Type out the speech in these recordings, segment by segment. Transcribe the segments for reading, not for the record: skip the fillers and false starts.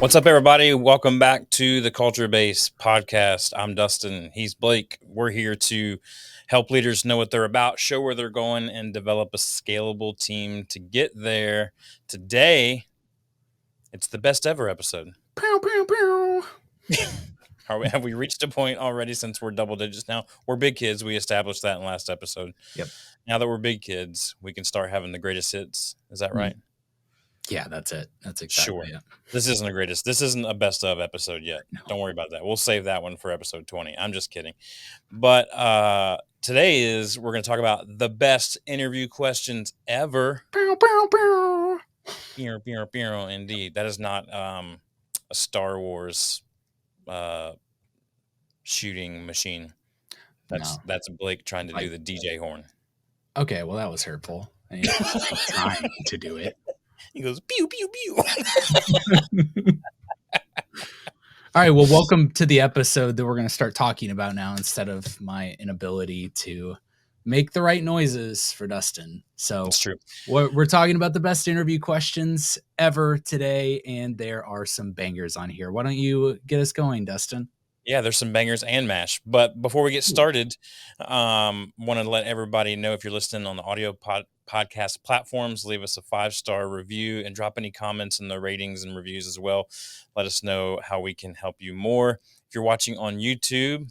What's up, everybody? Welcome back to the Culture Base podcast. I'm Dustin. He's Blake. We're here to help leaders know what they're about, show where they're going, and develop a scalable team to get there. Today, it's the best ever episode. Pew, pew, pew. Have we reached a point already since we're double digits now? We're big kids. We established that in last episode. Yep. Now that we're big kids, we can start having the greatest hits. Is that right? Yeah, that's it. That's exactly Sure. it. This isn't the greatest. This isn't a best of episode yet. No. Don't worry about that. We'll save that one for episode 20. I'm just kidding. But today we're going to talk about the best interview questions ever. Pew, pew, pew. Indeed. That is not a Star Wars shooting machine. That's Blake trying to do the DJ horn. Okay, well, that was hurtful. I mean, trying to do it. He goes, pew, pew, pew. All right, well, welcome to the episode that we're going to start talking about now instead of my inability to make the right noises for Dustin. So That's true. We're talking about the best interview questions ever today, and there are some bangers on here. Why don't you get us going, Dustin? Yeah, there's some bangers and mash. But before we get started, want to let everybody know, if you're listening on the audio podcast platforms, leave us a 5-star review and drop any comments in the ratings and reviews as well. Let us know how we can help you more. If you're watching on YouTube,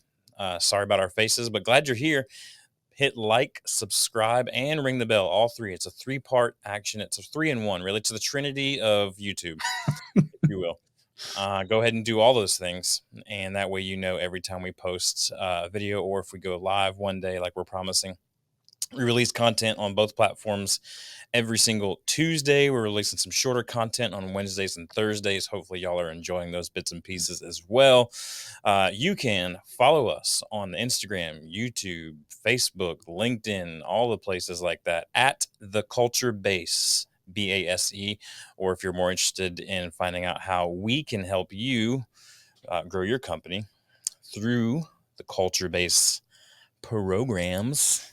sorry about our faces, but glad you're here. Hit like, subscribe, and ring the bell. All three. It's a 3-part action. It's a 3-in-1, really. It's the trinity of YouTube, if you will. Go ahead and do all those things, and that way you know every time we post a video, or if we go live one day like we're promising. We release content on both platforms every single Tuesday. We're releasing some shorter content on Wednesdays and Thursdays. Hopefully y'all are enjoying those bits and pieces as well. You can follow us on Instagram, YouTube, Facebook, LinkedIn, all the places like that, at The Culture Base. BASE, or if you're more interested in finding out how we can help you grow your company through the Culture Base programs,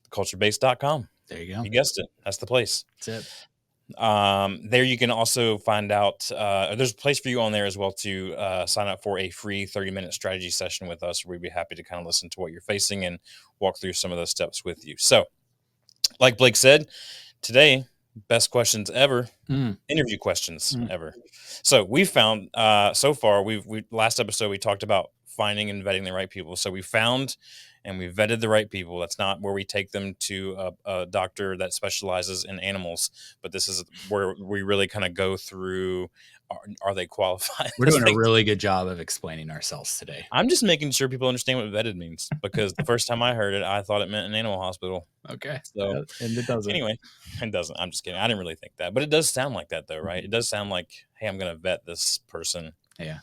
culturebase.com. There you go. You guessed it. That's the place. That's it. There you can also find out, there's a place for you on there as well to sign up for a free 30-minute strategy session with us. We'd be happy to kind of listen to what you're facing and walk through some of those steps with you. So, like Blake said, today, best questions ever, interview questions ever. So we found, so far, we last episode, we talked about finding and vetting the right people. So we found and we vetted the right people. That's not where we take them to a doctor that specializes in animals, but this is where we really kind of go through, are they qualified? We're doing a really good job of explaining ourselves today. I'm just making sure people understand what vetted means, because the first time I heard it, I thought it meant an animal hospital. Okay. So, and it doesn't. Anyway, it doesn't. I'm just kidding. I didn't really think that, but it does sound like that though, right? It does sound like, hey, I'm going to vet this person. Yeah.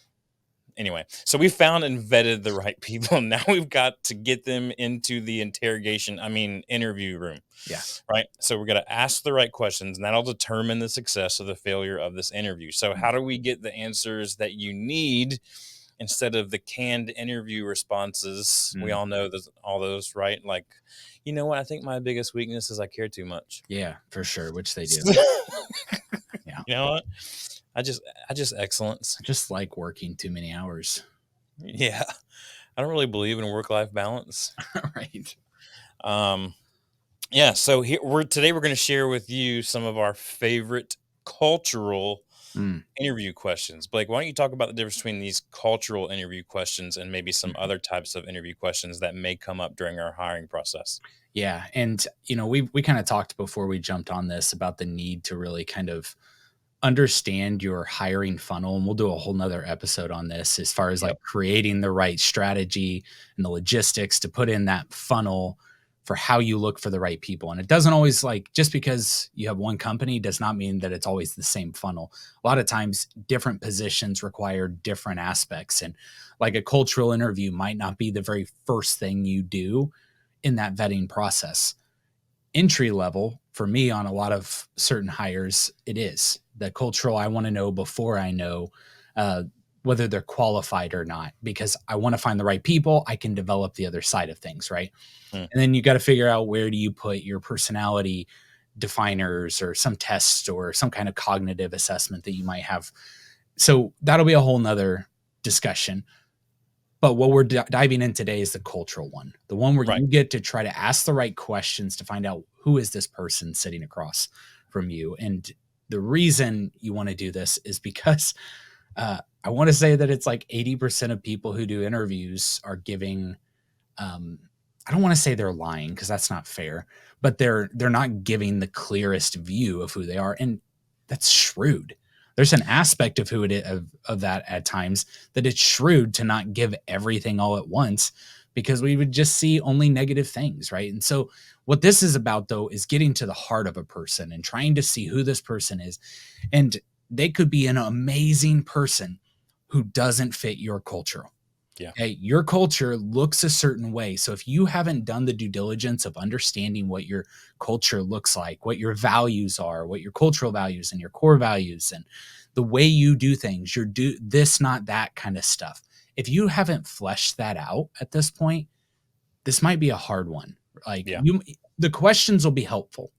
Anyway, so we found and vetted the right people. Now we've got to get them into the interview room. Yeah. Right. So we're going to ask the right questions, and that'll determine the success or the failure of this interview. So how do we get the answers that you need instead of the canned interview responses? We all know all those, right? Like, you know what? I think my biggest weakness is I care too much. Yeah, for sure. Which they do. Yeah. You know what? I just excellence. I just like working too many hours. Yeah. I don't really believe in work-life balance. Right. Yeah. So today we're going to share with you some of our favorite cultural interview questions. Blake, why don't you talk about the difference between these cultural interview questions and maybe some other types of interview questions that may come up during our hiring process? Yeah. And, we kind of talked before we jumped on this about the need to really kind of understand your hiring funnel. And we'll do a whole nother episode on this as far as like creating the right strategy and the logistics to put in that funnel for how you look for the right people. And it doesn't always, like, just because you have one company does not mean that it's always the same funnel. A lot of times different positions require different aspects, and like a cultural interview might not be the very first thing you do in that vetting process. Entry level for me on a lot of certain hires, it is the cultural. I want to know before I know whether they're qualified or not, because I want to find the right people. I can develop the other side of things. Right. And then you got to figure out, where do you put your personality definers or some tests or some kind of cognitive assessment that you might have. So that'll be a whole nother discussion. But what we're diving in today is the cultural one, the one where Right. you get to try to ask the right questions to find out who is this person sitting across from you. And the reason you want to do this is because I want to say that it's like 80% of people who do interviews are giving I don't want to say they're lying because that's not fair, but they're not giving the clearest view of who they are, and that's shrewd. There's an aspect of who it is, of that at times, that it's shrewd to not give everything all at once, because we would just see only negative things, right? And so what this is about, though, is getting to the heart of a person and trying to see who this person is. And they could be an amazing person who doesn't fit your culture. Yeah. Okay, your culture looks a certain way. So if you haven't done the due diligence of understanding what your culture looks like, what your values are, what your cultural values and your core values and the way you do things, your do this, not that kind of stuff. If you haven't fleshed that out at this point, this might be a hard one. Like Yeah. the questions will be helpful.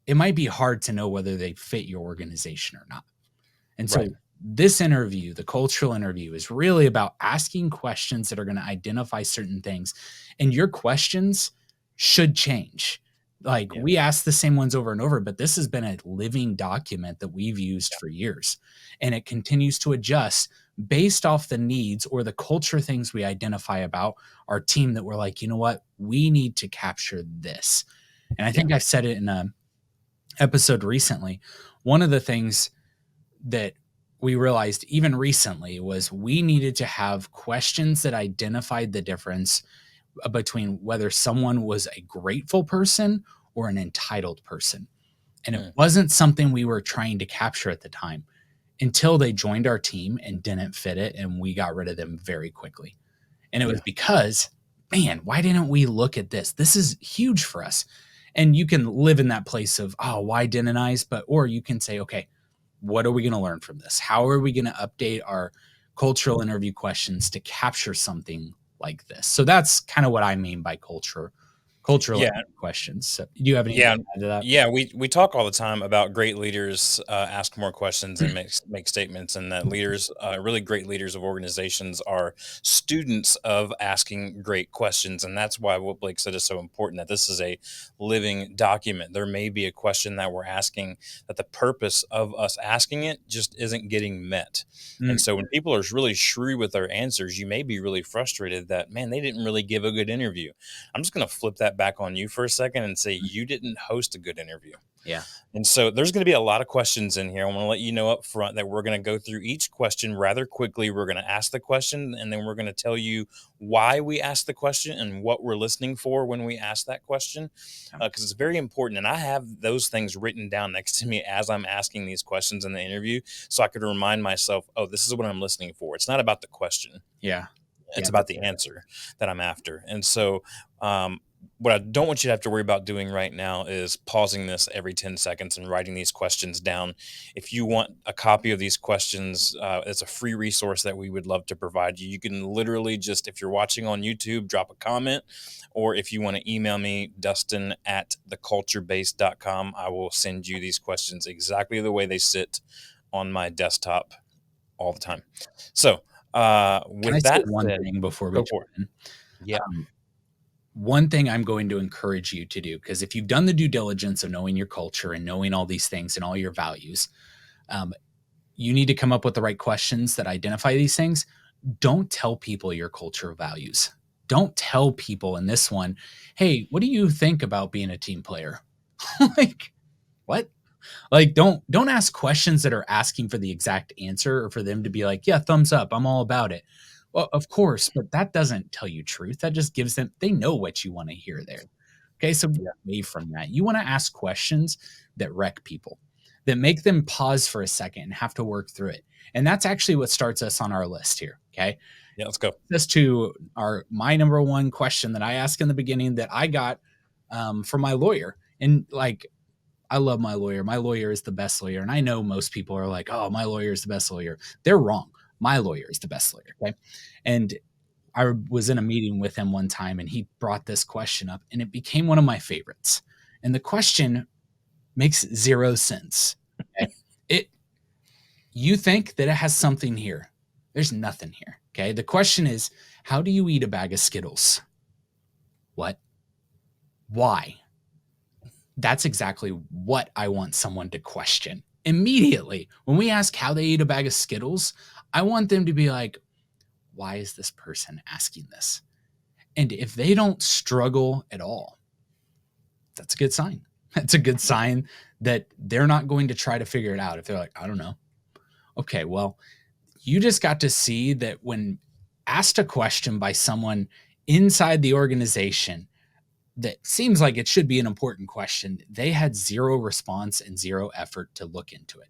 It might be hard to know whether they fit your organization or not. And Right. so this interview, the cultural interview, is really about asking questions that are going to identify certain things. And your questions should change. Like, Yeah. we ask the same ones over and over, but this has been a living document that we've used for years. And it continues to adjust based off the needs or the culture things we identify about our team, that we're like, you know what, we need to capture this. And I Yeah. think I've said it in a episode recently. One of the things that we realized even recently was we needed to have questions that identified the difference between whether someone was a grateful person or an entitled person. And it Mm. wasn't something we were trying to capture at the time until they joined our team and didn't fit it. And we got rid of them very quickly. And it was Yeah. because, man, why didn't we look at this? This is huge for us. And you can live in that place of, oh, why didn't I? But, or you can say, okay, what are we going to learn from this? How are we going to update our cultural interview questions to capture something like this? So that's kind of what I mean by cultural Yeah. questions. So do you have anything Yeah, to add to that? yeah, we talk all the time about great leaders ask more questions and make statements, and that leaders, really great leaders of organizations, are students of asking great questions, and that's why what Blake said is so important. That this is a living document. There may be a question that we're asking that the purpose of us asking it just isn't getting met, and Mm, so when people are really shrewd with their answers, you may be really frustrated that, man, they didn't really give a good interview. I'm just going to flip that back on you for a second and say mm, you didn't host a good interview. yeah. And so there's going to be a lot of questions in here. I want to let you know up front that we're going to go through each question rather quickly. We're going to ask the question, and then we're going to tell you why we asked the question and what we're listening for when we ask that question, Yeah. because it's very important. And I have those things written down next to me as I'm asking these questions in the interview, so I could remind myself, oh, this is what I'm listening for. It's not about the question, Yeah. it's Yeah. about the answer that I'm after. And so, what I don't want you to have to worry about doing right now is pausing this every 10 seconds and writing these questions down. If you want a copy of these questions, it's a free resource that we would love to provide you. You can literally just, if you're watching on YouTube, drop a comment, or if you want to email me, Dustin@theculturebase.com, I will send you these questions exactly the way they sit on my desktop all the time. So, Can I with say that one said, thing before we go jump for it. in? Yeah. Um, One thing I'm going to encourage you to do, because if you've done the due diligence of knowing your culture and knowing all these things and all your values, um, you need to come up with the right questions that identify these things. Don't tell people your culture values. Don't tell people in this one, hey, what do you think about being a team player? Like, what? Like, don't ask questions that are asking for the exact answer or for them to be like, yeah, thumbs up, I'm all about it. Well, of course, but that doesn't tell you truth. That just gives them, they know what you want to hear there. Okay, so get Yeah. away from that. You want to ask questions that wreck people, that make them pause for a second and have to work through it. And that's actually what starts us on our list here. Okay, Yeah. Let's go. this to our my number one question that I asked in the beginning that I got from my lawyer. And like, I love my lawyer. My lawyer is the best lawyer. And I know most people are like, oh, my lawyer is the best lawyer. They're wrong. My lawyer is the best lawyer. Okay. And I was in a meeting with him one time and he brought this question up and it became one of my favorites. And the question Makes zero sense. Okay? You think that it has something here. There's nothing here. Okay. The question is, how do you eat a bag of Skittles? What? Why? That's exactly what I want someone to question immediately. When we ask how they eat a bag of Skittles, I want them to be like, why is this person asking this? And if they don't struggle at all, that's a good sign. That's a good sign that they're not going to try to figure it out. If they're like, I don't know. Okay, well, you just got to see that when asked a question by someone inside the organization that seems like it should be an important question, they had zero response and zero effort to look into it.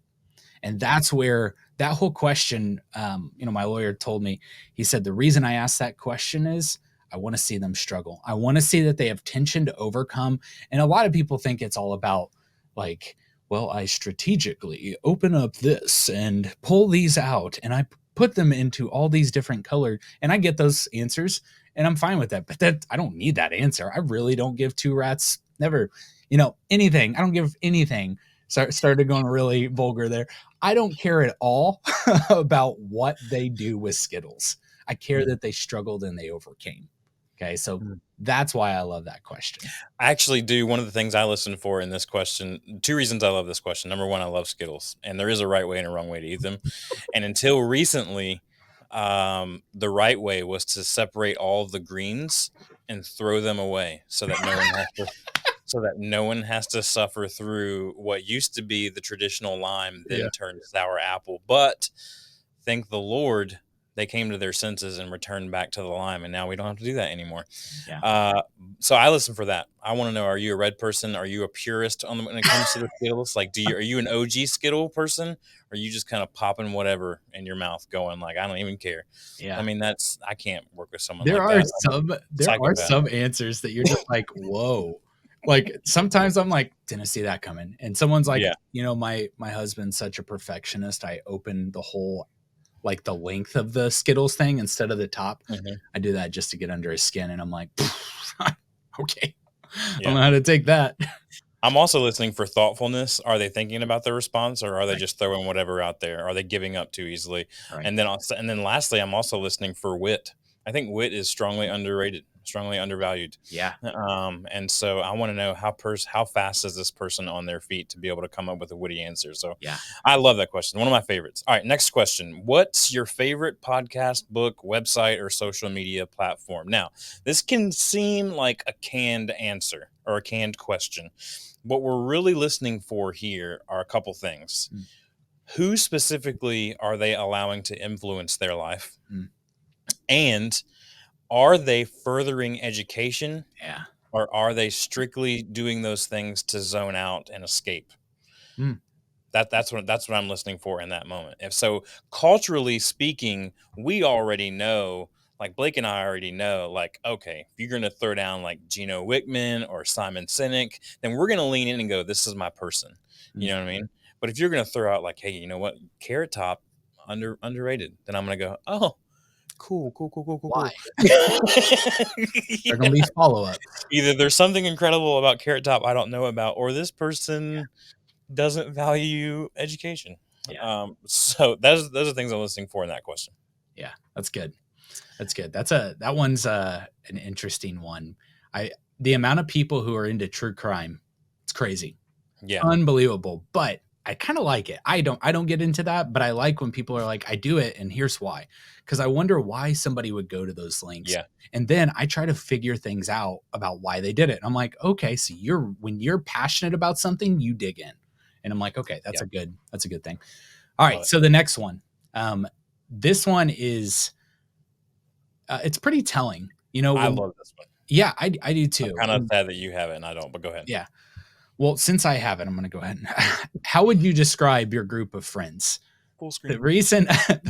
And that's where that whole question, my lawyer told me, he said, the reason I asked that question is I want to see them struggle. I want to see that they have tension to overcome. And a lot of people think it's all about like, well, I strategically open up this and pull these out and I put them into all these different colors. And I get those answers and I'm fine with that. But that I don't need that answer. I really don't give two rats, never, anything. I don't give anything. Started going really vulgar there. I don't care at all about what they do with Skittles. I care that they struggled and they overcame. Okay. So that's why I love that question. I actually do. One of the things I listen for in this question, two reasons I love this question. Number one, I love Skittles, and there is a right way and a wrong way to eat them. And until recently, the right way was to separate all of the greens and throw them away so that no one has to suffer through what used to be the traditional lime, then turned sour apple. But thank the Lord, they came to their senses and returned back to the lime, and now we don't have to do that anymore. Yeah. So I listen for that. I want to know: are you a red person? Are you a purist when it comes to the Skittles? Like, are you an OG Skittle person? Or are you just kind of popping whatever in your mouth, going like, I don't even care? Yeah. I mean, I can't work with someone There like are that. there are some answers that you're just like, whoa. Like sometimes I'm like, didn't see that coming. And someone's like, Yeah. My husband's such a perfectionist. I open the whole like the length of the Skittles thing instead of the top. Mm-hmm. I do that just to get under his skin. And I'm like, okay, I Yeah. don't know how to take that. I'm also listening for thoughtfulness. Are they thinking about the response, or are they just throwing whatever out there? Are they giving up too easily? Right. And then lastly, I'm also listening for wit. I think wit is strongly underrated, strongly undervalued. Yeah. And so I want to know how fast is this person on their feet to be able to come up with a witty answer. So Yeah. I love that question. One of my favorites. All right, next question. What's your favorite podcast, book, website, or social media platform? Now, this can seem like a canned answer or a canned question. What we're really listening for here are a couple things. Who specifically are they allowing to influence their life? And are they furthering education? Yeah. Or are they strictly doing those things to zone out and escape? That's what I'm listening for in that moment. If so, culturally speaking, we already know, like Blake and I already know, like, okay, if you're gonna throw down like Gino Wickman or Simon Sinek, then we're gonna lean in and go, this is my person. You know what I mean? But if you're gonna throw out like, hey, you know what, Carrot Top, underrated, then I'm gonna go, oh, cool. Why? Yeah. They're gonna be follow-ups. Either there's something incredible about Carrot Top I don't know about, or this person doesn't value education. Yeah. So those are things I'm listening for in that question. Yeah, that's good. That's good. That one's an interesting one. The amount of people who are into true crime, it's crazy. Yeah. Unbelievable. But I kind of like it. I don't get into that, but I like when people are like, I do it, and here's why. Because I wonder why somebody would go to those links. Yeah. And then I try to figure things out about why they did it. I'm like, okay, so when you're passionate about something, you dig in. And I'm like, okay, that's a good thing. All right. So the next one. This one is it's pretty telling. I love this one. Yeah, I do too. I'm kind of sad that you have it and I don't, but go ahead. Yeah. Well, since I have it, I'm going to go ahead. How would you describe your group of friends? Full screen. The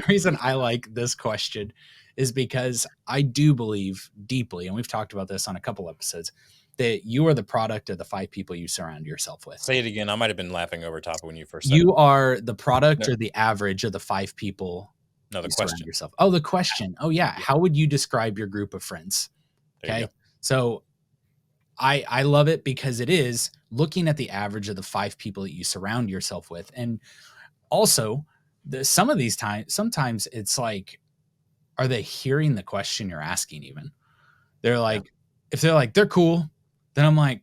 reason I like this question is because I do believe deeply, and we've talked about this on a couple episodes, that you are the product of the 5 people you surround yourself with. Say it again. I might have been laughing over top when you first said you it. are the product or the average of the 5 people No, the you question. surround yourself. Oh, the question. Oh, yeah. How would you describe your group of friends? Okay. So I love it because it is looking at the average of the 5 people that you surround yourself with. And also, some of these times, sometimes it's like, are they hearing the question you're asking even? They're Yeah. like, if they're like, they're cool, then I'm like,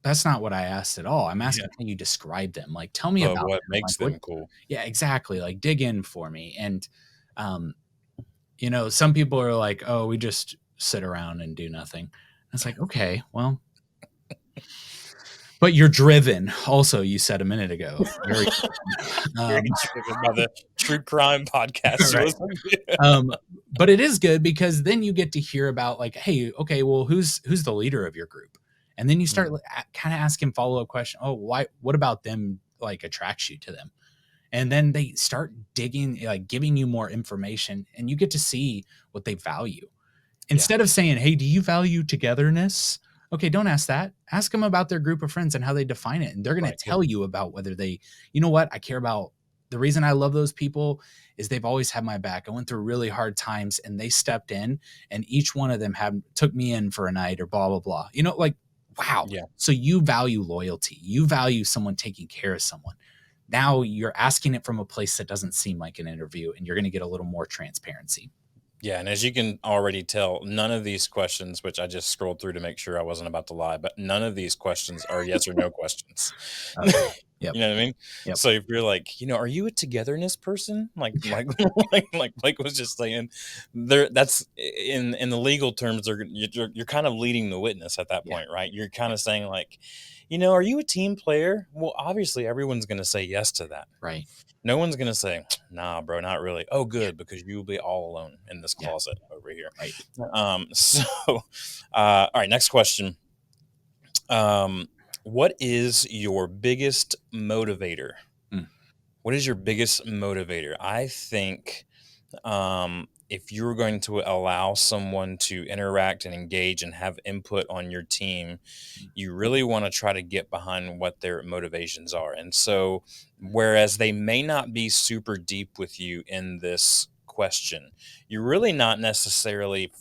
that's not what I asked at all. I'm Yeah. asking how you describe them. Like, tell me But about what them. Like, makes what? them cool? Yeah, exactly. Like, dig in for me. And, um, some people are like, oh, we just sit around and do nothing. And it's like, okay, well, but you're driven. Also, you said a minute ago, very Very um, driven by the true crime podcast you right. listen to. Um, but it is good because then you get to hear about like, hey, okay, well, who's the leader of your group? And then you start Mhm. kind of asking follow-up question. Oh, why? What about them like attracts you to them? And then they start digging, like giving you more information, and you get to see what they value. Yeah. Instead of saying, hey, do you value togetherness? Okay, don't ask that. Ask them about their group of friends and how they define it. And they're going to Right. tell you about whether they, you know what, I care about. The reason I love those people is they've always had my back. I went through really hard times and they stepped in, and each one of them took me in for a night or blah, blah, blah. Like, wow. Yeah. So you value loyalty. You value someone taking care of someone. Now you're asking it from a place that doesn't seem like an interview, and you're going to get a little more transparency. Yeah, and as you can already tell, none of these questions, which I just scrolled through to make sure I wasn't about to lie, but none of these questions are yes or no questions. Yep. You know what I mean? Yep. So if you're like, are you a togetherness person? Like, Yeah. like Blake was just saying, that's in the legal terms, you're kind of leading the witness at that Yeah. point, right? You're kind of saying like, are you a team player? Well, obviously everyone's going to say yes to that. Right. No one's gonna say, "Nah, bro, not really." Oh, good, because you'll be all alone in this Yeah. closet over here. Right. So, all right, next question. Um, what is your biggest motivator? Mm. What is your biggest motivator? I think if you're going to allow someone to interact and engage and have input on your team, Mm. you really want to try to get behind what their motivations are. And so, whereas they may not be super deep with you in this question, you're really not necessarily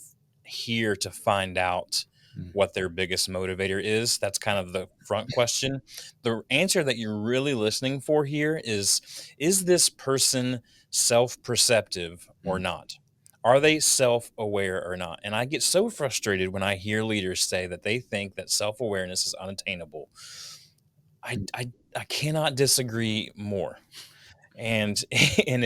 here to find out Mm. what their biggest motivator is. That's kind of the front question. The answer that you're really listening for here is this person self-perceptive or Mm. not? Are they self-aware or not? And I get so frustrated when I hear leaders say that they think that self-awareness is unattainable. Mm. I cannot disagree more. And and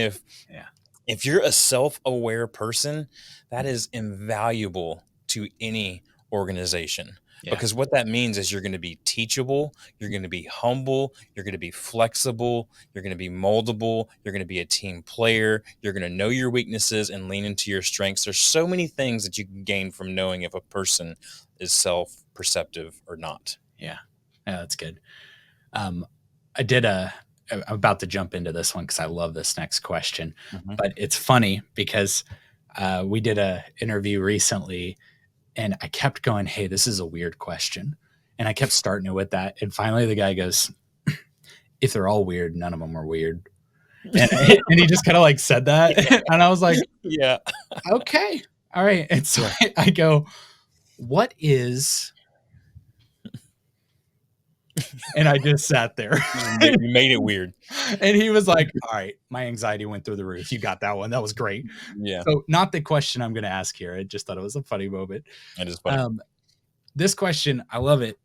Yeah. if you're a self-aware person, that is invaluable to any organization, Yeah. because what that means is you're going to be teachable, you're going to be humble, you're going to be flexible, you're going to be moldable, you're going to be a team player, you're going to know your weaknesses and lean into your strengths. There's so many things that you can gain from knowing if a person is self-perceptive or not. Yeah. Yeah. That's good. Um, I did I'm about to jump into this one because I love this next question, Mhm. but it's funny because we did a interview recently, and I kept going, "Hey, this is a weird question," and I kept starting it with that, and finally the guy goes, "If they're all weird, none of them are weird," and and he just kind of like said that, and I was like, Yeah. "Okay, all right," and so Yeah. I go, "What is?" And I just sat there. You made it weird. And he was like, all right, my anxiety went through the roof. You got that one. That was great. Yeah, So, not the question I'm going to ask here. I just thought it was a funny moment. it is funny. Um, this question, I love it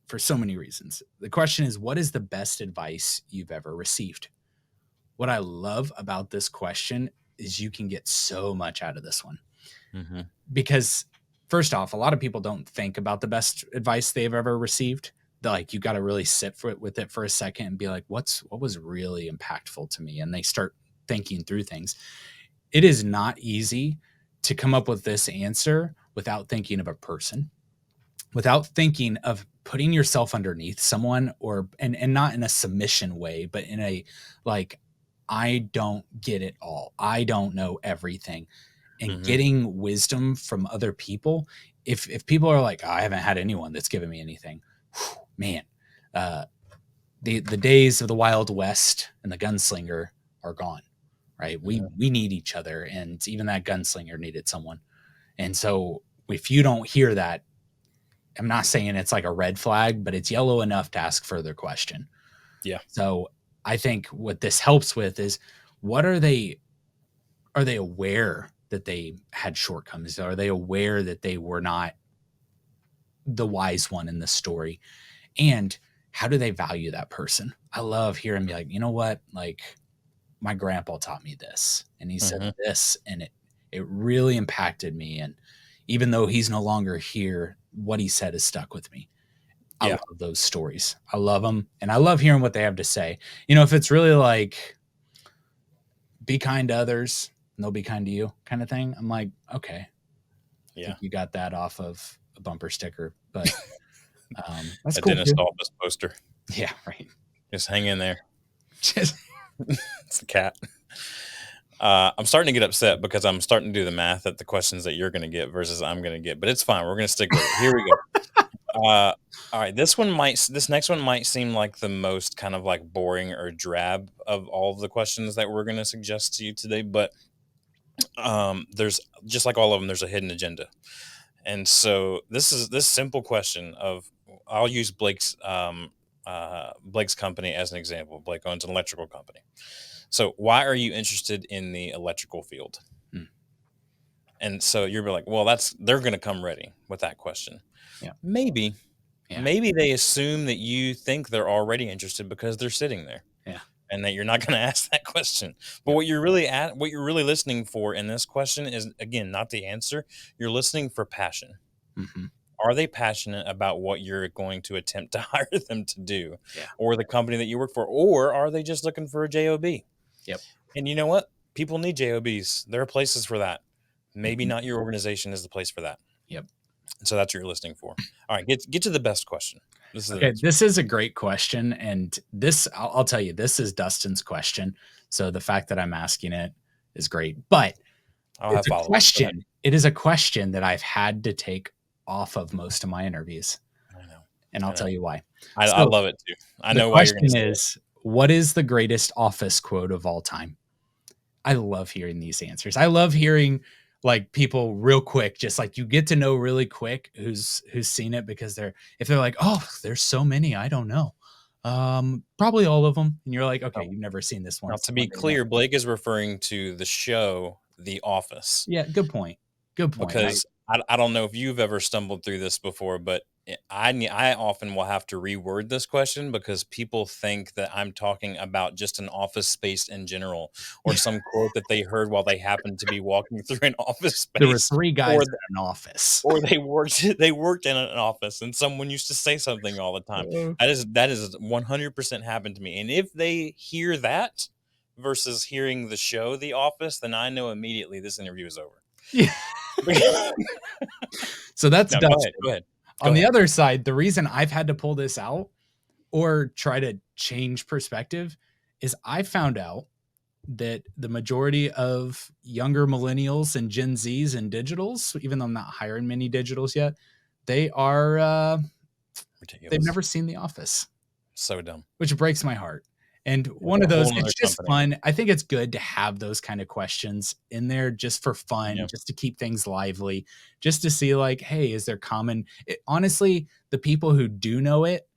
for so many reasons. The question is, what is the best advice you've ever received? What I love about this question is you can get so much out of this one Mhm. because, first off, a lot of people don't think about the best advice they've ever received. Like, you got to really sit with it for a second and be like, what was really impactful to me? And they start thinking through things. It is not easy to come up with this answer without thinking of a person, without thinking of putting yourself underneath someone, or and not in a submission way, but in a like, I don't get it all. I don't know everything. And Mhm. getting wisdom from other people. If people are like, oh, I haven't had anyone that's given me anything, whew, man, uh, the days of the Wild West and the gunslinger are gone, right? Mhm. We need each other, and even that gunslinger needed someone. And so if you don't hear that, I'm not saying it's like a red flag, but it's yellow enough to ask further question. Yeah. So I think what this helps with is, what are they aware that they had shortcomings? Are they aware that they were not the wise one in the story? And how do they value that person? I love hearing me like, you know what? Like, my grandpa taught me this, and he said Mm-hmm. this, and it really impacted me. And even though he's no longer here, what he said has stuck with me. I Yeah. love those stories. I love them, and I love hearing what they have to say. If it's really like, be kind to others and they'll be kind to you kind of thing, I'm like, okay, I Yeah. think you got that off of a bumper sticker, but that's A cool dentist too. office poster. Yeah, right. Just hang in there. Just It's the cat. I'm starting to get upset because I'm starting to do the math at the questions that you're going to get versus I'm going to get, but it's fine. We're going to stick with it. Here we go. All right. This next one might seem like the most kind of like boring or drab of all of the questions that we're going to suggest to you today, but there's just like all of them, there's a hidden agenda. And so this simple question of, I'll use Blake's company as an example. Blake owns an electrical company. So why are you interested in the electrical field? Hmm. And so you're like, well, they're going to come ready with that question. Yeah. Maybe, Yeah. maybe they assume that you think they're already interested because they're sitting there, Yeah. and that you're not going to ask that question. But Yep. what you're really listening for in this question is, again, not the answer. You're listening for passion. Mm-hmm. Are they passionate about what you're going to attempt to hire them to do, Yeah. or the company that you work for, or are they just looking for a job? Yep. And you know what? People need jobs. There are places for that. Maybe Mm-hmm. not your organization is the place for that. Yep. So that's what you're listening for. All right, get to the best question. This is the Okay, next this is a great question, and this I'll tell you, this is Dustin's question. So the fact that I'm asking it is great, but one. I'll have it's a follow ups. Go ahead. question. It is a question that I've had to take off of most of my interviews, I know. and I'll I tell know. you why. I So love it too. I the know why you're going to question say it. is, what is the greatest office quote of all time? I love hearing these answers. I love hearing like people real quick, just like you get to know really quick who's seen it, because if they're like, oh, there's so many, I don't know. Probably all of them. And you're like, okay, Now, you've never seen this one. now, So to I'm be not gonna know. clear, Blake is referring to the show The Office. Yeah, good point. Good point. Because I don't know if you've ever stumbled through this before, but I often will have to reword this question because people think that I'm talking about just an office space in general, or some quote that they heard while they happened to be walking through an office There were space, three guys or in an office. or they worked in an office and someone used to say something all the time. That is 100% happened to me. And if they hear that versus hearing the show The Office, then I know immediately this interview is over. Yeah. No, So that's go ahead. Dustin. Go ahead. Go On the ahead. other side, the reason I've had to pull this out or try to change perspective is I found out that the majority of younger millennials and Gen Zs and digitals, even though I'm not hiring many digitals yet, they are they've Ridiculous. never seen The Office, So dumb. which breaks my heart. And It's one a of those, whole nother it's just company. fun. I think it's good to have those kind of questions in there just for fun, Yeah. just to keep things lively, just to see like, hey, is there common? Honestly, the people who do know it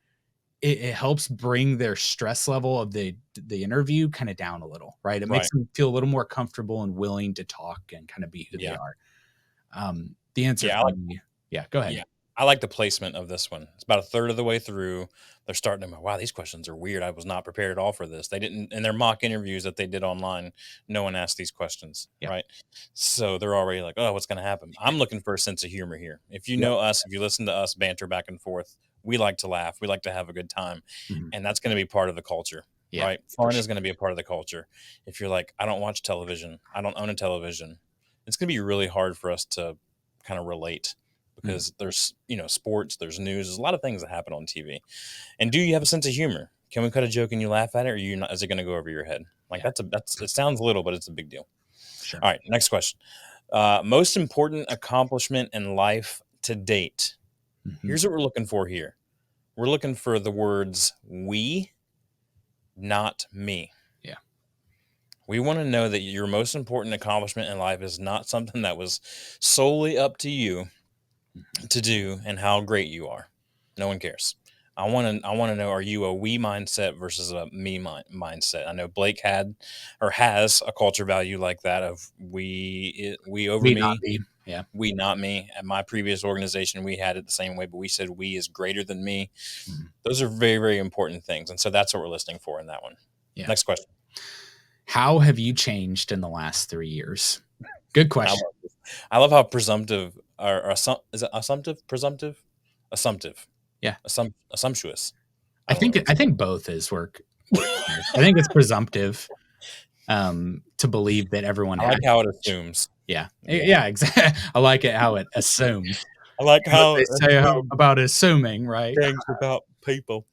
helps bring their stress level of the interview kind of down a little, right? It makes Right. them feel a little more comfortable and willing to talk and kind of be who they Yeah. are. The answer Yeah. for me, yeah, go ahead. Yeah. I like the placement of this one. It's about a third of the way through. They're starting to, wow, these questions are weird. I was not prepared at all for this. They didn't, in their mock interviews that they did online, no one asked these questions, Yeah, right? So they're already like, oh, what's going to happen? I'm looking for a sense of humor here. If you yep, know us, if you listen to us banter back and forth, we like to laugh. We like to have a good time. mhm, And that's going to be part of the culture, yeah, right? for Fun is sure. going to be a part of the culture. If you're like, I don't watch television, I don't own a television, it's going to be really hard for us to kind of relate Mm, because there's sports, there's news, there's a lot of things that happen on TV. And do you have a sense of humor? Can we cut a joke and you laugh at it, or you not? Is it going to go over your head? Like yeah, that's it sounds little, but it's a big deal. sure. All right, next question. Most important accomplishment in life to date. Mhm, Here's what we're looking for here. We're looking for the words we, not me. yeah, We want to know that your most important accomplishment in life is not something that was solely up to you, to do and how great you are. No one cares. I want to know, are you a we mindset versus a me mindset? I know Blake had or has a culture value like that of we over We not me, be. Yeah. we not me. At my previous organization, we had it the same way, but we said we is greater than me. Mhm. Those are very, very important things. And so that's what we're listening for in that one. Yeah. Next question. How have you changed in the last 3 years? Good I love question. this. I love how presumptive or is it assumptive, presumptive, assumptive, Yeah. assumptuous. I I don't know think what I it's. think both is working here. I think it's presumptive to believe that everyone I has like how it changed. assumes. Yeah. Yeah. Yeah, exactly. I like it how it assumes. I like What how they it say assumes about assuming, right? things about people.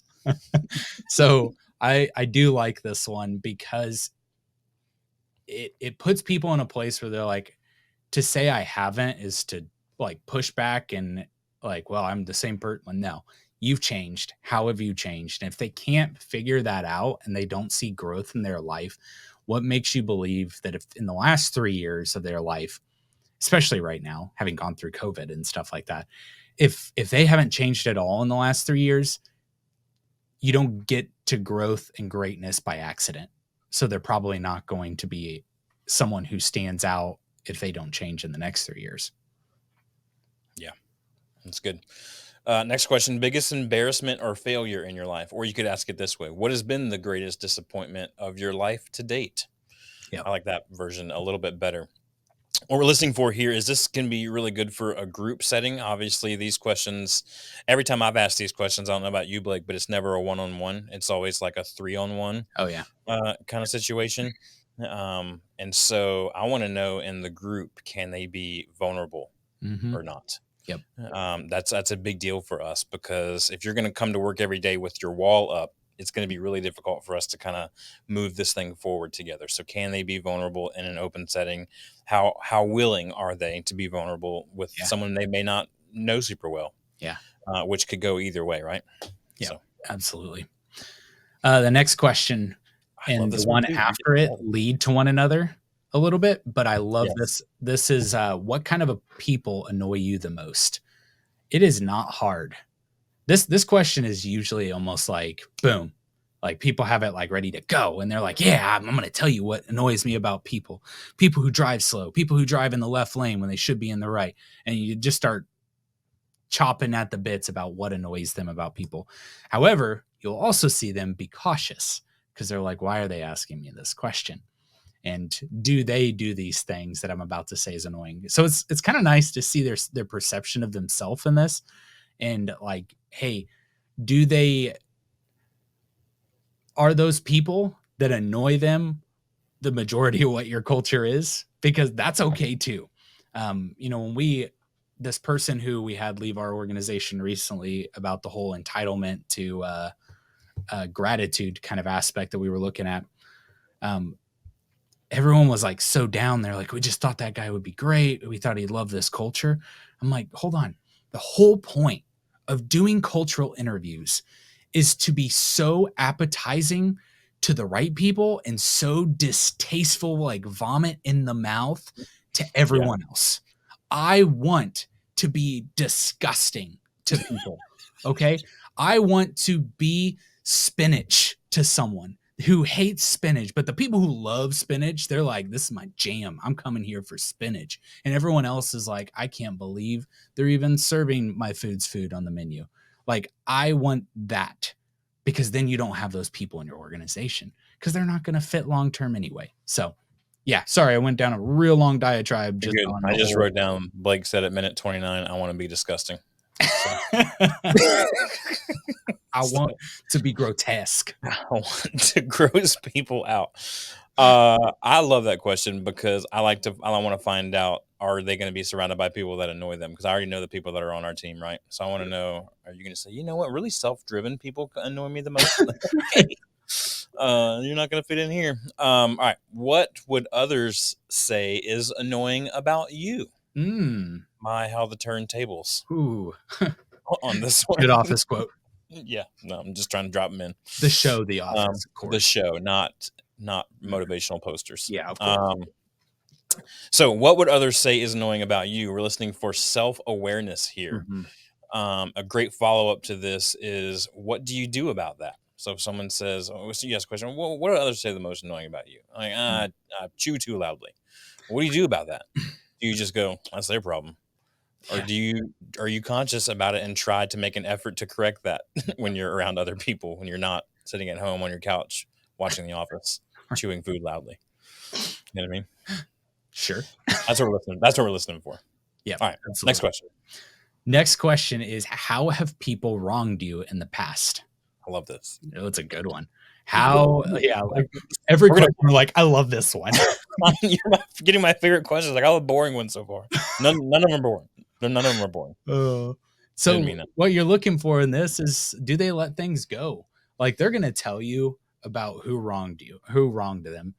So I do like this one because it puts people in a place where they're like, to say I haven't is to like push back and like, well, I'm the same person. No, you've changed. How have you changed? And if they can't figure that out and they don't see growth in their life, what makes you believe that if in the last 3 years of their life, especially right now, having gone through COVID and stuff like that, if they haven't changed at all in the last 3 years, you don't get to growth and greatness by accident. So they're probably not going to be someone who stands out if they don't change in the next 3 years. Yeah, that's good. Next question: biggest embarrassment or failure in your life, or you could ask it this way: what has been the greatest disappointment of your life to date? Yep. I like that version a little bit better. What we're listening for here is this can be really good for a group setting. Obviously, these questions, every time I've asked these questions, I don't know about you, Blake, but it's never a one-on-one. It's always like a three-on-one Oh yeah. kind of situation. And so I want to know in the group, can they be vulnerable Mm-hmm. or not? Yep. That's a big deal for us because if you're going to come to work every day with your wall up, it's going to be really difficult for us to kind of move this thing forward together. So, can they be vulnerable in an open setting? How willing are they to be vulnerable with Yeah. someone they may not know super well? Yeah. Which could go either way, right? Yep. So, Absolutely. The next question I love and the this one one too. I'm after getting it excited. lead to one another a little bit, but I love Yes. this. This is what kind of a people annoy you the most? It is not hard. This question is usually almost like boom, like people have it like ready to go and they're like, yeah, I'm going to tell you what annoys me about people who drive slow, people who drive in the left lane when they should be in the right, and you just start chopping at the bits about what annoys them about people. However, you'll also see them be cautious because they're like, why are they asking me this question? And do they do these things that I'm about to say is annoying? So it's kind of nice to see their perception of themselves in this, and like, hey, do they are those people that annoy them the majority of what your culture is? Because that's okay too. When this person who we had leave our organization recently about the whole entitlement to gratitude kind of aspect that we were looking at, um, everyone was like so down. They're like, we just thought that guy would be great. We thought he'd love this culture. I'm like, hold on. The whole point of doing cultural interviews is to be so appetizing to the right people and so distasteful, like vomit in the mouth to Yeah. everyone else. I want to be disgusting to people. Okay. I want to be spinach to someone who hates spinach, but the people who love spinach, they're like, this is my jam. I'm coming here for spinach. And everyone else is like, I can't believe they're even serving my food on the menu. Like, I want that because then you don't have those people in your organization because they're not going to fit long term anyway. So, yeah, sorry, I went down a real long diatribe You're just good. on I the just whole. wrote down Blake said at minute 29, I want to be disgusting. So, I so want to be grotesque. I want to gross people out. I love that question because I want to find out, are they going to be surrounded by people that annoy them? Because I already know the people that are on our team, right? So I want to know, are you going to say, you know what, really self-driven people annoy me the most? Like, okay. You're not going to fit in here. All right. What would others say is annoying about you? Mm. My, how the turntables Ooh. on this one. Good office quote. Yeah, no, I'm just trying to drop them in. The show, The Office, of The course. show, not motivational posters. Yeah, of course. So, what would others say is annoying about you? We're listening for self awareness here. Mhm. A great follow up to this is, what do you do about that? So, if someone says, "Oh, so you ask a question, well, what do others say the most annoying about you?" Like, Mm. chew too loudly. What do you do about that? Do you just go, "That's their problem," or Yeah. are you conscious about it and try to make an effort to correct that when you're around other people, when you're not sitting at home on your couch watching The Office, chewing food loudly? You know what I mean? Sure. That's what we're listening. That's what we're listening for. Yep, All right, next absolutely. question. Next question is, how have people wronged you in the past? I love this. Oh, it's a good one. We're How yeah, like, every gonna question we're like, "I love this one." you're getting my favorite questions. Like all the boring ones so far. None of them are boring. None of them are boring. Uh, I didn't so mean that. what you're looking for in this is, do they let things go? Like, they're gonna tell you about who wronged you, who wronged them.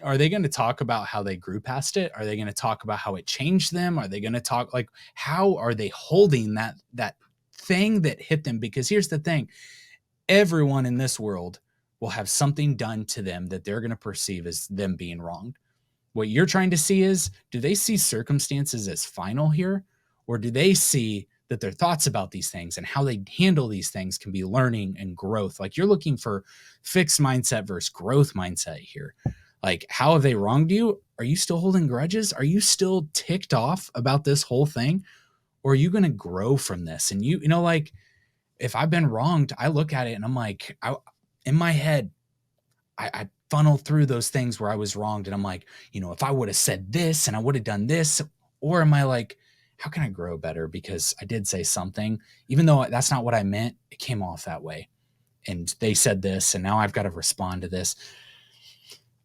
Are they gonna talk about how they grew past it? Are they gonna talk about how it changed them? Are they gonna talk, like, how are they holding that thing that hit them? Because here's the thing, everyone in this world will have something done to them that they're gonna perceive as them being wronged. What you're trying to see is, do they see circumstances as final here? Or do they see that their thoughts about these things and how they handle these things can be learning and growth? Like, you're looking for fixed mindset versus growth mindset here. Like, how have they wronged you? Are you still holding grudges? Are you still ticked off about this whole thing? Or are you going to grow from this? And like, if I've been wronged, I look at it and I'm like, in my head, I funnel through those things where I was wronged, and I'm like, if I would have said this and I would have done this, or am I like, how can I grow better because I did say something, even though that's not what I meant, it came off that way, and they said this, and now I've got to respond to this.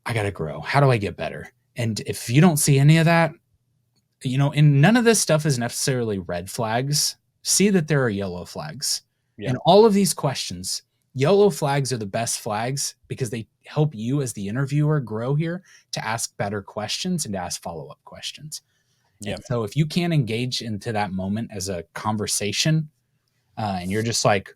I got to grow. How do I get better? And if you don't see any of that, and none of this stuff is necessarily red flags. See that there are yellow flags. Yeah. In all of these questions, yellow flags are the best flags because they help you as the interviewer grow here to ask better questions and to ask follow up questions. And Yeah. so if you can't engage into that moment as a conversation, and you're just like,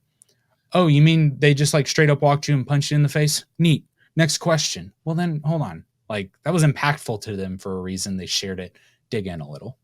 oh, you mean they just like straight up walked you and punched you in the face? Neat. Next question. Well, then hold on. Like, that was impactful to them for a reason. They shared it. Dig in a little.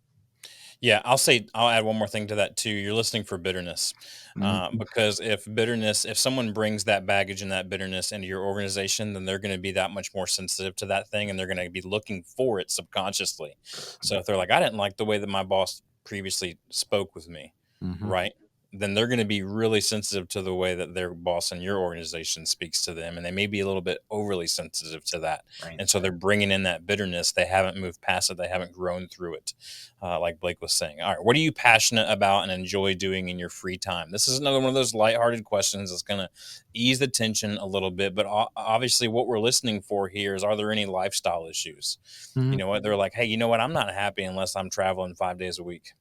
Yeah, I'll add one more thing to that too. You're listening for bitterness, Mhm. because if someone brings that baggage and that bitterness into your organization, then they're going to be that much more sensitive to that thing, and they're going to be looking for it subconsciously. So if they're like, I didn't like the way that my boss previously spoke with me, Mhm. right? Then they're going to be really sensitive to the way that their boss in your organization speaks to them, and they may be a little bit overly sensitive to that. Right. And so they're bringing in that bitterness. They haven't moved past it. They haven't grown through it, like Blake was saying. All right, what are you passionate about and enjoy doing in your free time? This is another one of those lighthearted questions that's going to ease the tension a little bit. But obviously, what we're listening for here is, are there any lifestyle issues? You Mhm. know what? They're like, hey, you know what? I'm not happy unless I'm traveling 5 days a week.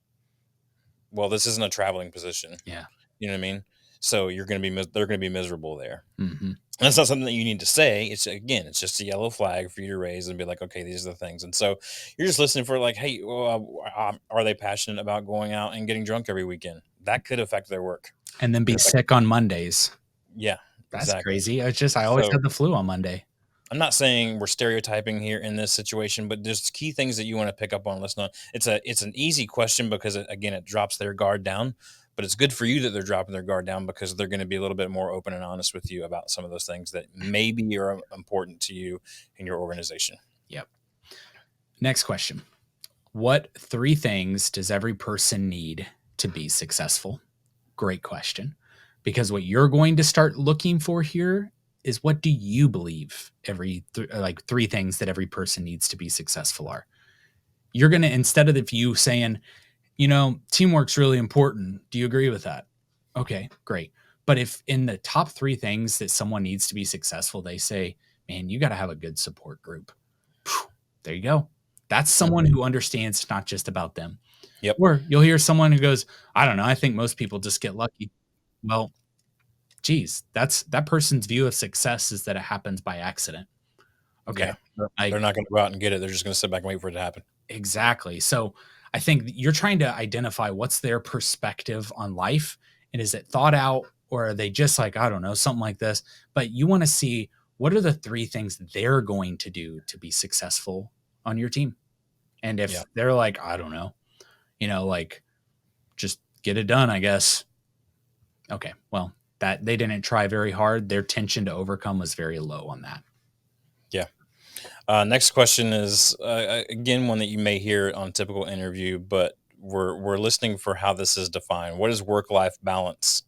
Well, this isn't a traveling position. Yeah. You know what I mean? So they're going to be miserable there. Mhm. And that's not something that you need to say. It's just a yellow flag for you to raise and be like, okay, these are the things. And so you're just listening for like, hey, well, are they passionate about going out and getting drunk every weekend? That could affect their work. And then be Could affect, sick on Mondays. yeah, That's exactly. crazy. It's just, I always So had the flu on Monday. I'm not saying we're stereotyping here in this situation, but there's key things that you want to pick up on. Listen, it's an easy question because again, it drops their guard down. But it's good for you that they're dropping their guard down because they're going to be a little bit more open and honest with you about some of those things that maybe are important to you in your organization. Yep. Next question. What 3 things does every person need to be successful? Great question. Because what you're going to start looking for here is, what do you believe like 3 things that every person needs to be successful are? You're going to, instead of you saying, teamwork's really important. Do you agree with that? Okay, great. But if in the top 3 things that someone needs to be successful, they say, man, you got to have a good support group. There you go. That's someone Mhm. who understands it's not just about them. Yep. Or you'll hear someone who goes, I don't know, I think most people just get lucky. Well, geez, that person's view of success is that it happens by accident. Yeah. Okay. They're Like, not going to go out and get it. They're just going to sit back and wait for it to happen. exactly. So I think you're trying to identify what's their perspective on life. And is it thought out, or are they just like, I don't know, something like this? But you want to see, what are the 3 things they're going to do to be successful on your team? And Yeah. if they're like, I don't know, like just get it done, I guess. Okay, well, that they didn't try very hard. Their tension to overcome was very low on that. Yeah. Next question is again one that you may hear on a typical interview, but we're listening for how this is defined. What does work life balance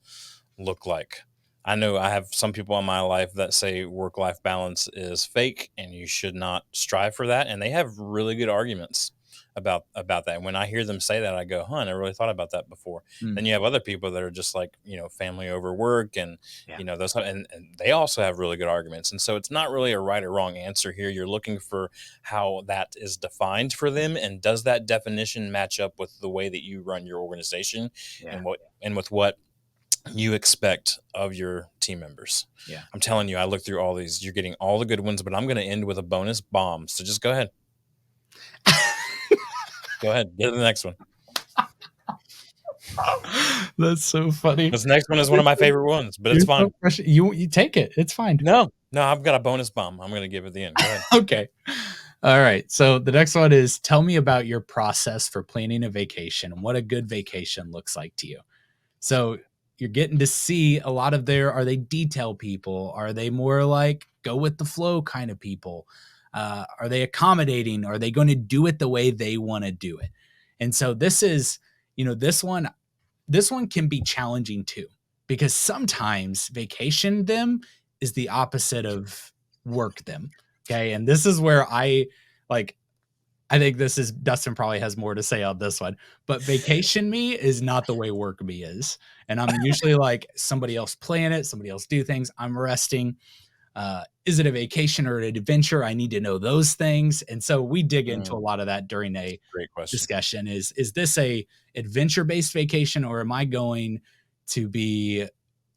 look like? I know I have some people in my life that say work life balance is fake and you should not strive for that, and they have really good arguments about that. When I hear them say that, I go, "Huh, I never really thought about that before." Mm, Then you have other people that are just like, family over work, and yeah, those, and they also have really good arguments. And so it's not really a right or wrong answer here. You're looking for how that is defined for them, and does that definition match up with the way that you run your organization, yeah, and with what you expect of your team members. yeah. I'm telling you, I look through all these. You're getting all the good ones, but I'm going to end with a bonus bomb. So just go ahead. Go ahead. Get to the next one. That's so funny. This next one is one of my favorite ones, but it's You're so fine. fresh. You take it. It's fine. No, no, I've got a bonus bomb. I'm going to give at the end. Go ahead. Okay. All right. So the next one is tell me about your process for planning a vacation and what a good vacation looks like to you. So you're getting to see a lot of are they detail people? Are they more like go with the flow kind of people? Are they accommodating? Are they going to do it the way they want to do it? And so this is, this one can be challenging too, because sometimes vacation them is the opposite of work them. Okay. And this is where like, I think this is Dustin probably has more to say on this one, but vacation me is not the way work me is. And I'm usually like somebody else plan it, somebody else do things. I'm resting. Is it a vacation or an adventure? I need to know those things. And so we dig into a lot of that during a Great question. discussion. Is this a adventure based vacation, or am I going to be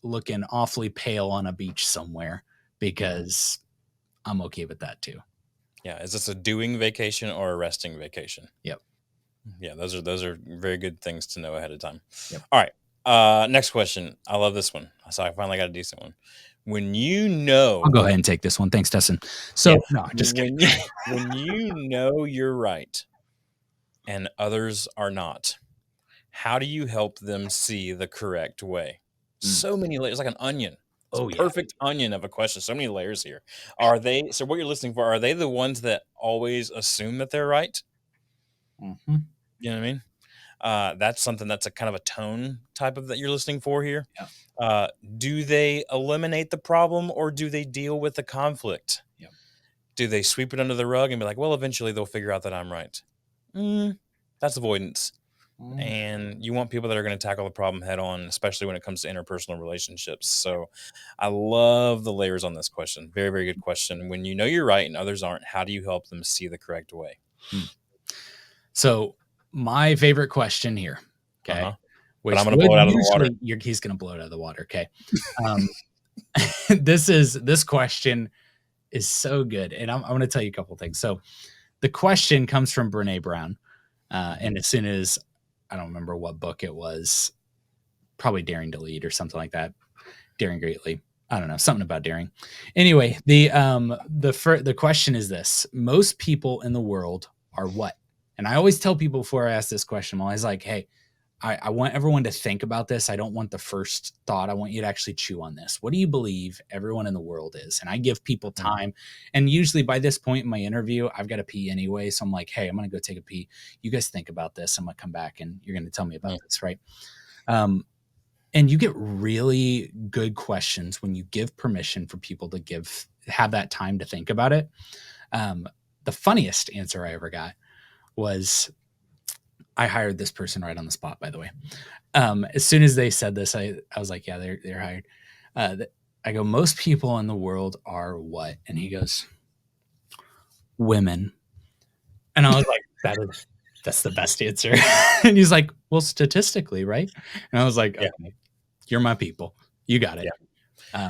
looking awfully pale on a beach somewhere? Because I'm okay with that too. Yeah. Is this a doing vacation or a resting vacation? Yep. Yeah. Those are very good things to know ahead of time. Yep. All right. Next question. I love this one. So I finally got a decent one. When you I'll go know, ahead and take this one. Thanks, Dustin. yeah, So no, just kidding. when you know you're right and others are not, how do you help them see the correct way? Mm. So many layers, like an onion. It's a Oh yeah. perfect onion of a question. So many layers here. Are they, so what you're listening for, are they the ones that always assume that they're right? Mm-hmm. You know what I mean? That's something that's a kind of a tone type of that you're listening for here. Yeah. Do they eliminate the problem or do they deal with the conflict? Yeah. Do they sweep it under the rug and be like, well, eventually they'll figure out that I'm right? That's avoidance. Mm. And you want people that are going to tackle the problem head on, especially when it comes to interpersonal relationships. So I love the layers on this question. Very, very good question. When you know you're right and others aren't, how do you help them see the correct way? So my favorite question here, Uh okay, huh. But I'm which going to would blow it out of the water. usually he's going to blow it out of the water. Okay, um, this question is so good, and I'm going to tell you a couple things. So the question comes from Brene Brown, and as soon as I don't remember what book it was, probably Daring to Lead or something like that, Daring Greatly. I don't know, something about daring. Anyway, the question is this: most people in the world are what? And I always tell people before I ask this question, I'm always like, hey, I want everyone to think about this. I don't want the first thought. I want you to actually chew on this. What do you believe everyone in the world is? And I give people time. And usually by this point in my interview, I've got to pee anyway. So I'm like, hey, I'm going to go take a pee. You guys think about this. I'm going to come back and you're going to tell me about this, right? And you get really good questions when you give permission for people to have that time to think about it. The funniest answer I ever got was, I hired this person right on the spot, by the way. As soon as they said this, I was like, yeah, they're hired. I go, most people in the world are what? And he goes, women. And I was like, that's the best answer. And he's like, well, statistically, right? And I was like, Yeah. okay, you're my people. You got it. Yeah.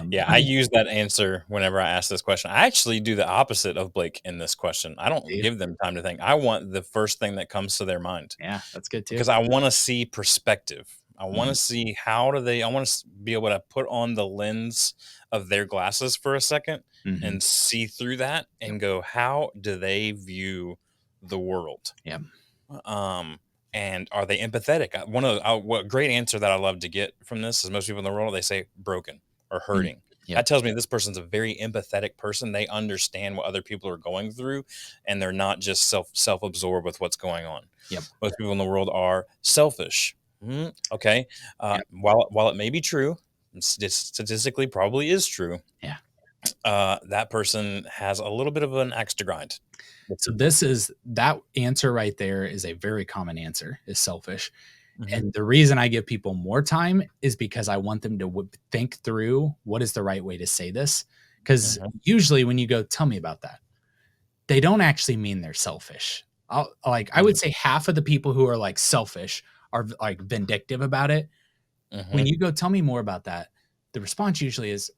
Yeah, I use that answer whenever I ask this question. I actually do the opposite of Blake in this question. I don't give them time to think. I want the first thing that comes to their mind Yeah, that's good too. because I want to see perspective. I want to Mhm. see I want to be able to put on the lens of their glasses for a second Mhm. and see through that Yep. and go, how do they view the world? Yeah. Um, and are they empathetic? One of the, what great answer that I love to get from this is most people in the world, they say broken or Mm. hurting. Yep. That tells me this person's a very empathetic person. They understand what other people are going through, and they're not just self-absorbed with what's going on. Yep. Most people in the world are selfish. Okay. Yep. While it may be true, statistically probably is true, Yeah. that person has a little bit of an axe to grind with So people. this is that answer right there is a very common answer, is selfish. Hmm. And the reason I give people more time is because I want them to think through what is the right way to say this. Because Hmm. usually when you go, tell me about that, they don't actually mean they're selfish. I would say half of the people who are like selfish are like vindictive about it. When Hmm. you go, tell me more about that, the response usually is,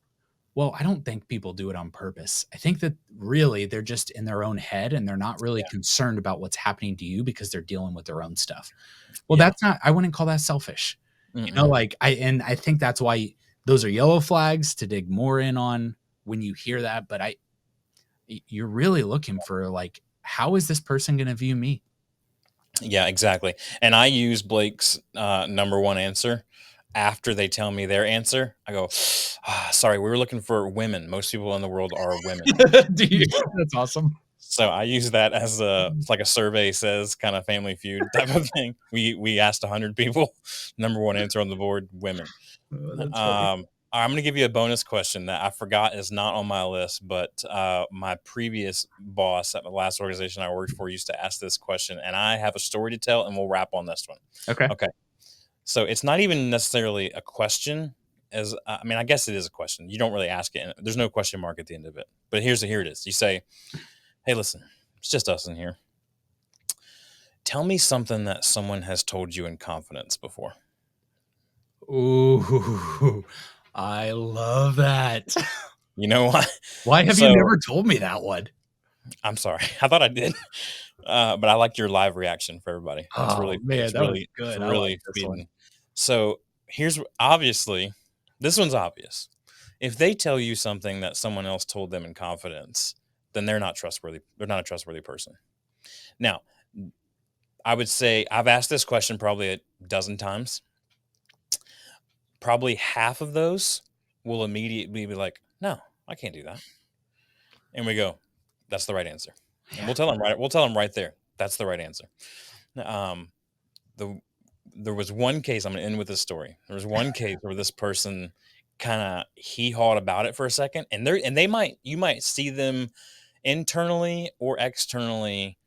well, I don't think people do it on purpose. I think that really they're just in their own head and they're not really Yeah. concerned about what's happening to you because they're dealing with their own stuff. Well, Yeah. that's not, I wouldn't call that selfish. Mm-mm. Like I think that's why those are yellow flags to dig more in on when you hear that. But you're really looking for like, how is this person going to view me? Yeah, exactly. And I use Blake's number one answer after they tell me their answer. I go, sorry, we were looking for women. Most people in the world are women. Do you? That's awesome. So I use that as it's like a survey says, kind of Family Feud type of thing. We asked 100 people. Number one answer on the board, women. Oh, that's funny. I'm going to give you a bonus question that I forgot is not on my list, but my previous boss at the last organization I worked for used to ask this question, and I have a story to tell, and we'll wrap on this one. Okay. Okay, so it's not even necessarily a question. As I mean, I guess it is a question. You don't really ask it. And there's no question mark at the end of it. But here it is. You say, "Hey, listen, it's just us in here. Tell me something that someone has told you in confidence before." Ooh, I love that. You know what? Why have you So never told me that one? I'm sorry. I thought I did. But I liked your live reaction for everybody. Oh man, that was It's good. I like really this one. feeding. So obviously, this one's obvious. If they tell you something that someone else told them in confidence, then they're not trustworthy. They're not a trustworthy person. Now, I would say I've asked this question probably a dozen times. Probably half of those will immediately be like, "No, I can't do that." And we go, "That's the right answer." And Yeah. we'll tell them right there. That's the right answer. Um, the there was one case. I'm gonna end with this story. There was one case where this person kind of he hawed about it for a second, and they might you might see them internally or externally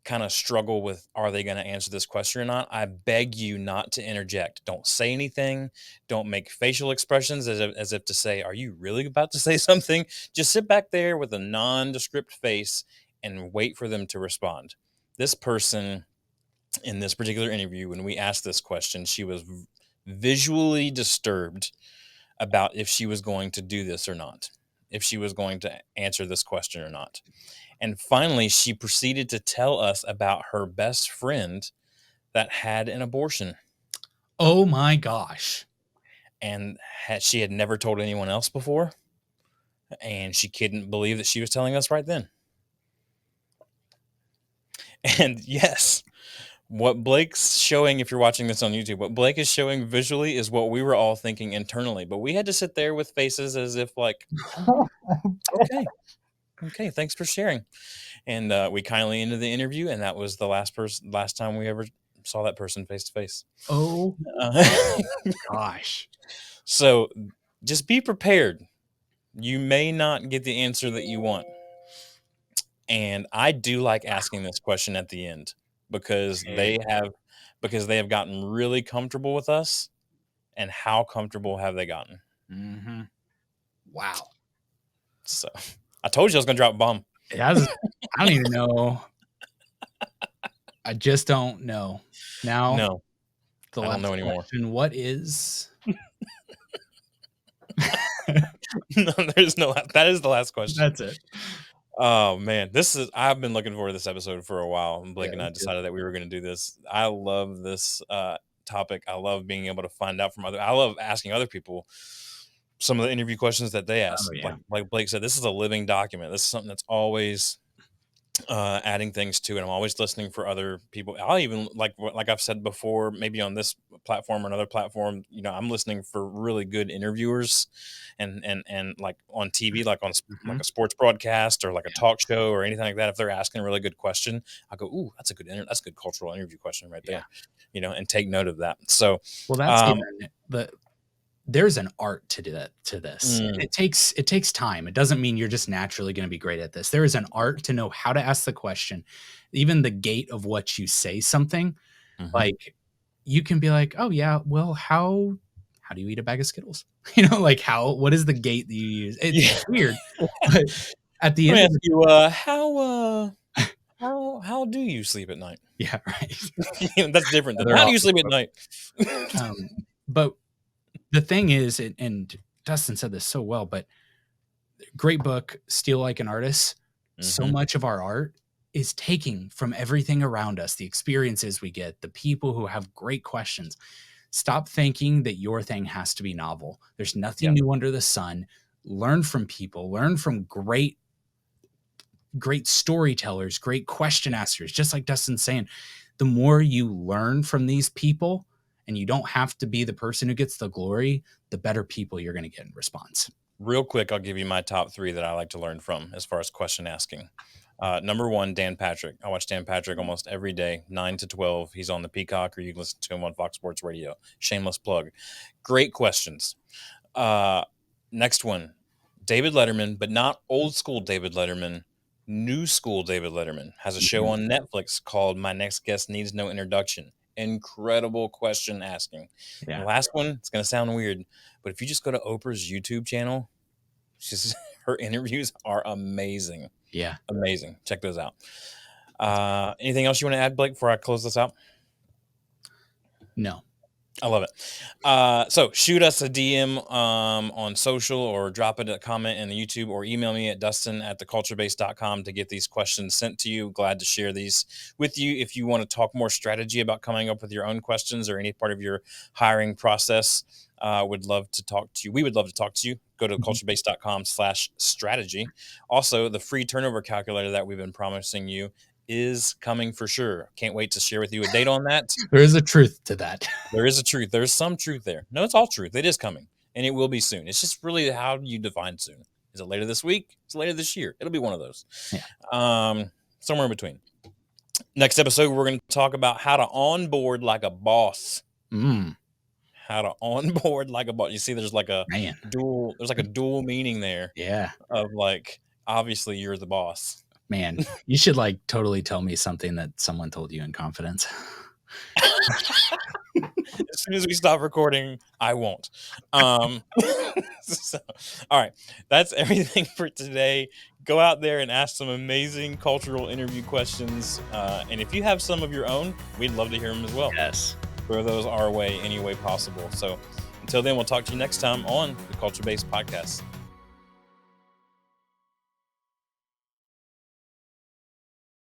kind of struggle with, are they going to answer this question or not? I beg you not to interject. Don't say anything. Don't make facial expressions as if to say, are you really about to say something? Just sit back there with a nondescript face and wait for them to respond. This person in this particular interview, when we asked this question, she was visually disturbed about if she was going to do this or not, if she was going to answer this question or not. And finally, she proceeded to tell us about her best friend that had an abortion, Oh my gosh. and she had never told anyone else before, and she couldn't believe that she was telling us right then. And yes, what Blake's showing, if you're watching this on YouTube, what Blake is showing visually is what we were all thinking internally. But we had to sit there with faces as if like, okay, okay, thanks for sharing. And we kindly ended the interview, and that was the last time we ever saw that person face to face. Oh Uh, gosh. So just be prepared. You may not get the answer that you want. And I do like asking this question at the end because Hey. they have gotten really comfortable with us. And how comfortable have they gotten? Mhm. Wow. So I told you I was gonna drop a bomb. It has I don't even know. I just don't know. Now, No, the I don't last know anymore. question, what is No, there's no that is the last question. That's it. Oh man, I've been looking forward to this episode for a while. And Yeah, Blake and I me too. decided that we were going to do this. I love this topic. I love being able to find out from I love asking other people some of the interview questions that they ask. Oh, yeah. Like Blake said, this is a living document. This is something that's always adding things to it. I'm always listening for other people. I'll even like I've said before, maybe on this platform or another platform, I'm listening for really good interviewers, and like on TV, like like Mhm. a sports broadcast or like a Yeah. talk show or anything like that. If they're asking a really good question, I go, "Ooh, that's a good cultural interview question right Yeah. there," and take note of that. So, Well, that's um, even there's an art to do that to this. mm, It takes time. It doesn't mean you're just naturally gonna be great at this. There is an art to know how to ask the question, even the gate of what you say something. mhm. Like, you can be like, "Oh, yeah, well, how do you eat a bag of Skittles?" Like, what is the gate that you use? It's Yeah. weird, but at the Let me end of ask the you, how do you sleep at night? yeah, right. That's different than They're how do all you sleep at night? but the thing is, and Dustin said this so well, but great book, Steal Like an Artist. So Mhm. much of our art is taking from everything around us, the experiences we get, the people who have great questions. Stop thinking that your thing has to be novel. There's nothing Yeah. new under the sun. Learn from people, learn from great storytellers, great question askers, just like Dustin's saying. The more you learn from these people, and you don't have to be the person who gets the glory, the better people you're going to get in response. Real quick, I'll give you my top 3 that I like to learn from as far as question asking. Number 1, Dan Patrick. I watch Dan Patrick almost every day, 9 to 12. He's on the Peacock, or you can listen to him on Fox Sports Radio. Shameless plug. Great questions. Uh, Next one, David Letterman, but not old school David Letterman. New school David Letterman has a show Mhm. on Netflix called My Next Guest Needs No Introduction. Incredible question asking. And Yeah. the last one, it's going to sound weird, but if you just go to Oprah's YouTube channel, she's her interviews are amazing. Yeah. Amazing. Check those out. That's Anything else you want to add, Blake, before I close this out? no. I love it. So shoot us a DM on social, or drop it a comment in the YouTube, or email me at dustin@theculturebase.com to get these questions sent to you. Glad to share these with you. If you want to talk more strategy about coming up with your own questions or any part of your hiring process, would love to talk to you. We would love to talk to you. Go to Mhm. culturebase.com/strategy. Also, the free turnover calculator that we've been promising you is coming for sure. Can't wait to share with you a date on that. There is a truth to that. There is a truth. There's some truth there. No, it's all truth. It is coming, and it will be soon. It's just really how you define soon. Is it later this week? Is it later this year? It'll be one of those. Yeah. Somewhere in between. Next episode, we're going to talk about how to onboard like a boss. Mm, How to onboard like a boss. You see, there's like a man. dual meaning there Yeah. of like, obviously you're the boss. Man, you should, like, totally tell me something that someone told you in confidence. As soon as we stop recording, I won't. So, all right, that's everything for today. Go out there and ask some amazing cultural interview questions, and if you have some of your own, we'd love to hear them as well. Yes. Throw those our way any way possible. So until then, we'll talk to you next time on the Culture Based Podcast.